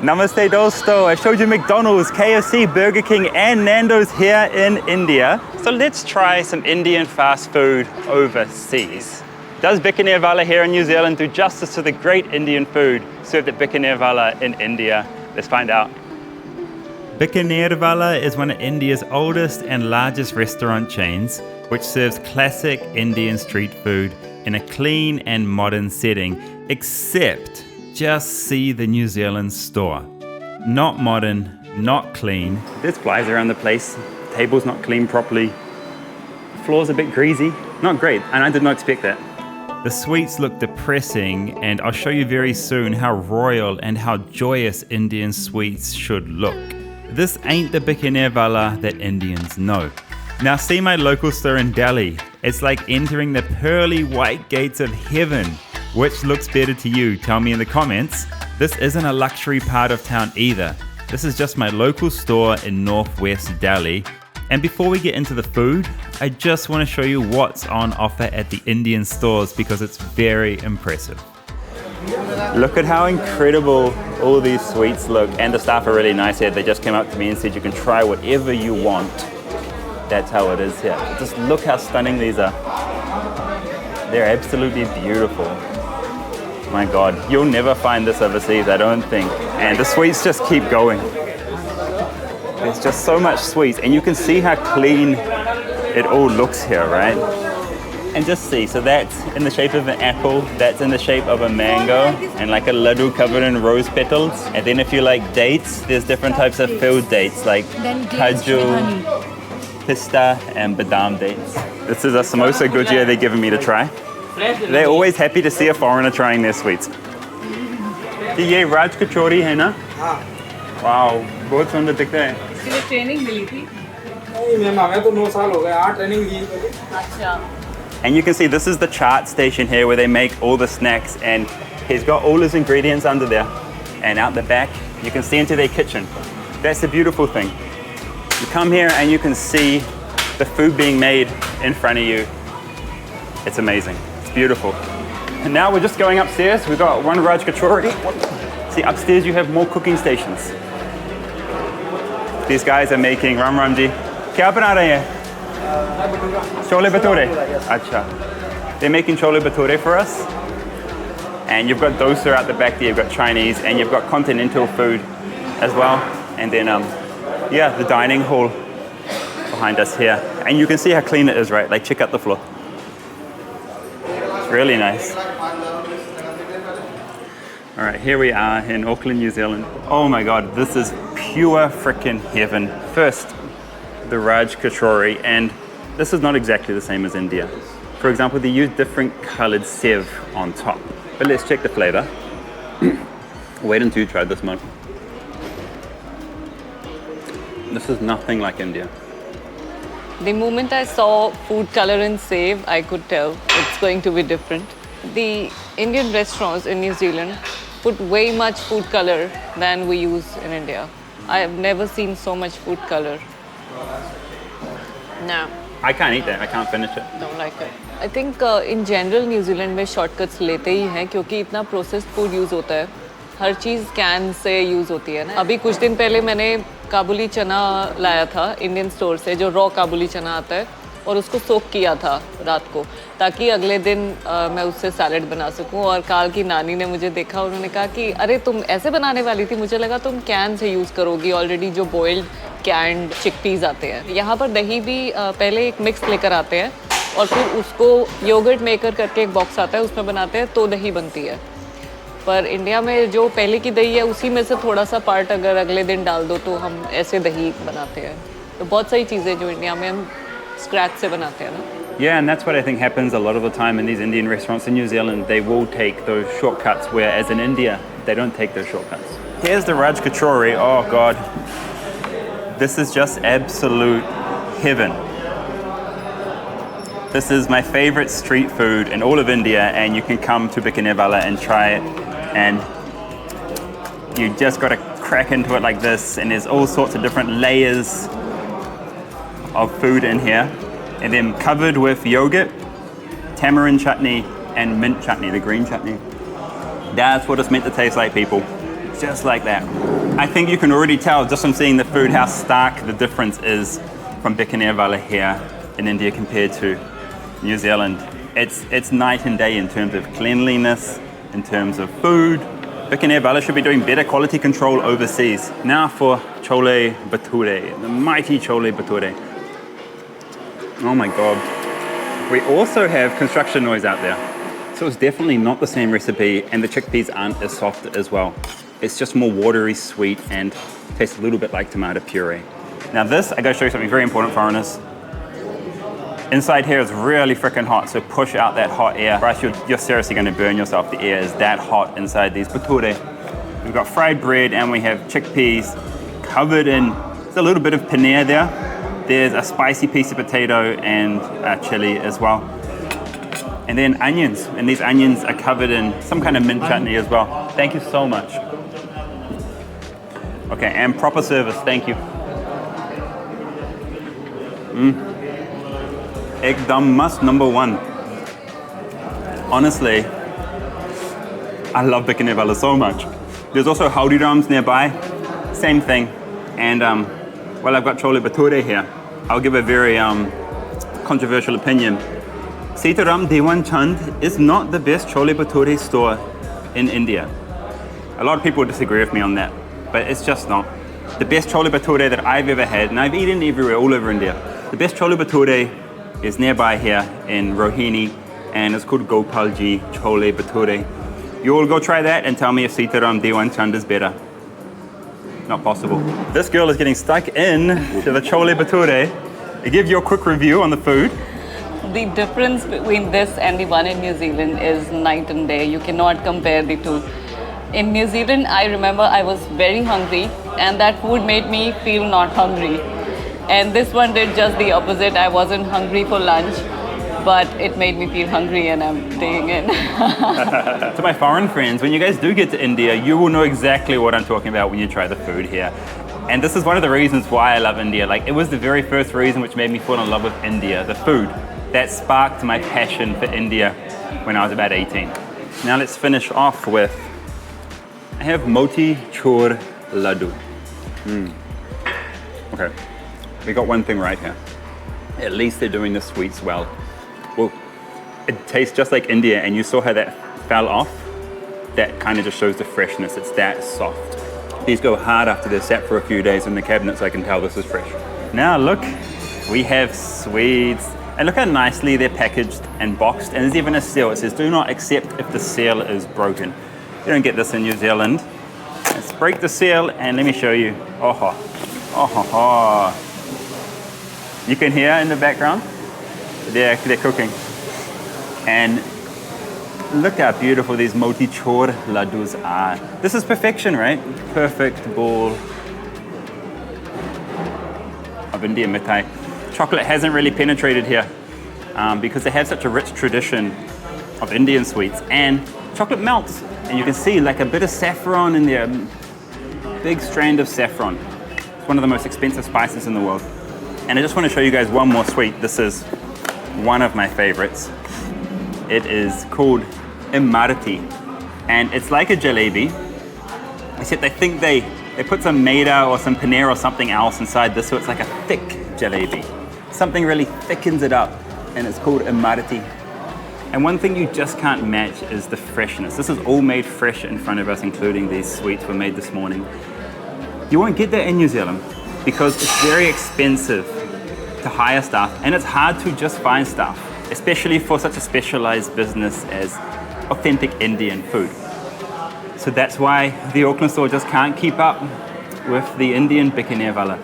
Namaste dosto. I showed you McDonald's, KFC, Burger King and Nando's here in India. So let's try some Indian fast food overseas. Does Bikanerwala here in New Zealand do justice to the great Indian food served at Bikanerwala in India? Let's find out. Bikanerwala is one of India's oldest and largest restaurant chains, which serves classic Indian street food in a clean and modern setting, except just see the New Zealand store. Not modern, not clean. There's flies around the place. Table's not cleaned properly. Floor's a bit greasy. Not great, and I did not expect that. The sweets look depressing, and I'll show you very soon how royal and how joyous Indian sweets should look. This ain't the Bikanerwala that Indians know. Now see my local store in Delhi. It's like entering the pearly white gates of heaven. Which looks better to you? Tell me in the comments. This isn't a luxury part of town either. This is just my local store in northwest Delhi. And before we get into the food, I just want to show you what's on offer at the Indian stores because it's very impressive. Look at how incredible all these sweets look, and the staff are really nice here. They just came up to me and said you can try whatever you want. That's how it is here. Just look how stunning these are. They're absolutely beautiful. My God, you'll never find this overseas, I don't think. And the sweets just keep going. There's just so much sweets, and you can see how clean it all looks here, right? And just see, so that's in the shape of an apple, that's in the shape of a mango, and like a laddu covered in rose petals. And then if you like dates, there's different types of filled dates, like kaju, pista, and badam dates. This is a samosa gujia they're giving me to try. They're always happy to see a foreigner trying their sweets. ये राज कचौरी है ना? Wow, बहुत सुंदर दिखता है. इसके लिए training मिली थी? नहीं मैम, हमें तो 9 साल हो गए, 8 ट्रेनिंग ली पहले. अच्छा. And you can see this is the chart station here where they make all the snacks, and he's got all his ingredients under there. And out the back, you can see into their kitchen. That's the beautiful thing. You come here and you can see the food being made in front of you. It's amazing. It's beautiful. And now we're just going upstairs. We've got one Raj Kachori. See, upstairs you have more cooking stations. These guys are making Ram Ramji. क्या बना रहे हैं? Chole bhature. Acha. They're making chole bhature for us. And you've got dosa out the back there. You've got Chinese, and you've got continental food as well. And then, yeah, the dining hall behind us here. And you can see how clean it is, right? Like, check out the floor. It's really nice. All right, here we are in Auckland, New Zealand. Oh my God, this is pure frickin' heaven. First, the Raj Kachori, and this is not exactly the same as India. For example, they use different colored sev on top. But let's check the flavor. Wait until you try this one. This is nothing like India. The moment I saw food color in save, I could tell it's going to be different. The Indian restaurants in New Zealand put way much food color than we use in India. I have never seen so much food color. No. I can't eat that. I can't finish it. Don't like it. I think in general New Zealand में shortcuts लेते ही हैं क्योंकि इतना processed food use होता है. हर चीज़ can से use होती है ना. अभी कुछ दिन पहले मैंने काबुली चना लाया था इंडियन स्टोर से, जो रॉ काबुली चना आता है, और उसको सोक किया था रात को ताकि अगले दिन मैं उससे सैलेड बना सकूं. और काल की नानी ने मुझे देखा, उन्होंने कहा कि अरे तुम ऐसे बनाने वाली थी, मुझे लगा तुम कैन से यूज़ करोगी. ऑलरेडी जो बॉइल्ड कैंड चिकपीस आते हैं. यहाँ पर दही भी पहले एक मिक्स लेकर आते हैं और फिर उसको योगर्ट मेकर करके एक बॉक्स आता है, उसमें बनाते हैं तो दही बनती है. पर इंडिया में जो पहले की दही है उसी में से थोड़ा सा पार्ट अगर अगले दिन डाल दो तो हम ऐसे दही बनाते हैं. तो बहुत सारी चीज़ें जो इंडिया में हम स्क्रैच से बनाते हैं ना. Yeah, and that's what I think happens a lot of the time in these Indian restaurants in New Zealand. They will take those shortcuts, whereas in India, they don't take those shortcuts. Here's the Raj Kachori. Oh God. This is just absolute heaven. This is my favorite street food in all of India, and you can come to Bikanerwala and try it. And you just got to crack into it like this, and there's all sorts of different layers of food in here, and then covered with yogurt, tamarind chutney, and mint chutney, the green chutney. That's what it's meant to taste like, people. just like that. I think you can already tell just from seeing the food how stark the difference is from Bikanervala here in India compared to New Zealand. It's night and day in terms of cleanliness, in terms of food. Bikanervala should be doing better quality control overseas. Now for chole bhature, the mighty chole bhature. Oh my God. We also have construction noise out there. So it's definitely not the same recipe, and the chickpeas aren't as soft as well. It's just more watery, sweet, and tastes a little bit like tomato puree. Now this, I gotta show you something very important, foreigners. Inside here is really freaking hot, so push out that hot air. Or else you're seriously gonna burn yourself. The air is that hot inside these bhature. We've got fried bread and we have chickpeas covered in, there's a little bit of paneer there. There's a spicy piece of potato and chili as well. And then onions, and these onions are covered in some kind of mint chutney as well. Thank you so much. Okay, and proper service, thank you. Ekdam must #1. Honestly, I love Bikanervala so much. There's also Haldirams nearby, same thing. And well, I've got chole bhature here. I'll give a very controversial opinion. Sitaram Dewan Chand is not the best chole bhature store in India. A lot of people disagree with me on that, but it's just not. The best chole bhature that I've ever had, and I've eaten everywhere all over India, the best chole bhature is nearby here in Rohini, and it's called Gopalji Chole Bhature. You all go try that and tell me if Sitaram Dewan Chand is better. Not possible. This girl is getting stuck in to the chole bhature. I give you a quick review on the food. The difference between this and the one in New Zealand is night and day. You cannot compare the two. In New Zealand, I remember I was very hungry and that food made me feel not hungry. And this one did just the opposite. I wasn't hungry for lunch, but it made me feel hungry and I'm staying in. To my foreign friends, when you guys do get to India, you will know exactly what I'm talking about when you try the food here. And this is one of the reasons why I love India. Like, it was the very first reason which made me fall in love with India, the food. That sparked my passion for India when I was about 18. Now let's finish off with, I have moti chur laddu. Okay, we got one thing right here. At least they're doing the sweets well. Well, it tastes just like India, and you saw how that fell off. That kind of just shows the freshness. It's that soft. These go hard after they're sat for a few days in the cabinet, so I can tell this is fresh. Now look, we have sweets. And look how nicely they're packaged and boxed. And there's even a seal. It says, do not accept if the seal is broken. You don't get this in New Zealand. Let's break the seal and let me show you. Oh, you can hear in the background, they're cooking. And look how beautiful these moti chur laddus are. This is perfection, right? Perfect ball of Indian mithai. Chocolate hasn't really penetrated here because they have such a rich tradition of Indian sweets, and chocolate melts and you can see like a bit of saffron in there, big strand of saffron. It's one of the most expensive spices in the world. And I just want to show you guys one more sweet. This is one of my favorites. It is called Imarati, and it's like a jalebi, except they think they put some maida or some paneer or something else inside this, so it's like a thick jalebi. Something really thickens it up, and it's called Imarati. And one thing you just can't match is the freshness. This is all made fresh in front of us, including these sweets were made this morning. You won't get that in New Zealand because it's very expensive to hire staff, and it's hard to just find staff, especially for such a specialized business as authentic Indian food. So that's why the Auckland store just can't keep up with the Indian Bikanervala.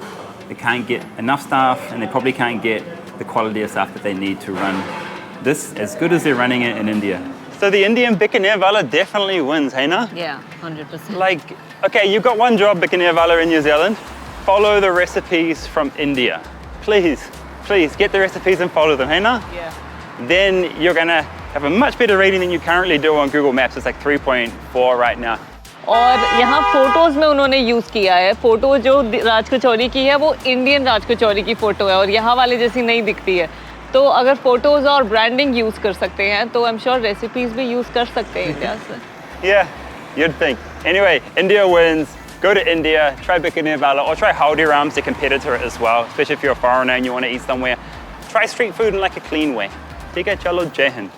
They can't get enough staff, and they probably can't get the quality of staff that they need to run this as good as they're running it in India. So the Indian Bikanervala definitely wins, hey na? Yeah, 100%. Like, okay, you've got one job, Bikanervala in New Zealand. Follow the recipes from India. Please get the recipes and follow them, hey na? Yeah. Then you're gonna have a much better rating than you currently do on Google Maps. It's like 3.4 right now. और यहाँ photos में उन्होंने use किया है, photo जो राज कचौरी की है वो इंडियन राज कचौरी की फ़ोटो है और यहाँ वाले जैसी नहीं दिखती है. तो अगर फोटोज और ब्रांडिंग यूज़ कर सकते हैं तो आई एम श्योर रेसिपीज़ भी यूज़ कर सकते हैं इंडिया से. Yeah, you'd think. Anyway, India wins. Go to India, try Bikini Vala, or try Haldiram's, a competitor as well, especially if you're a foreigner and you want to eat somewhere. Try street food in like a clean way. Take care, chalo, Jai Hind.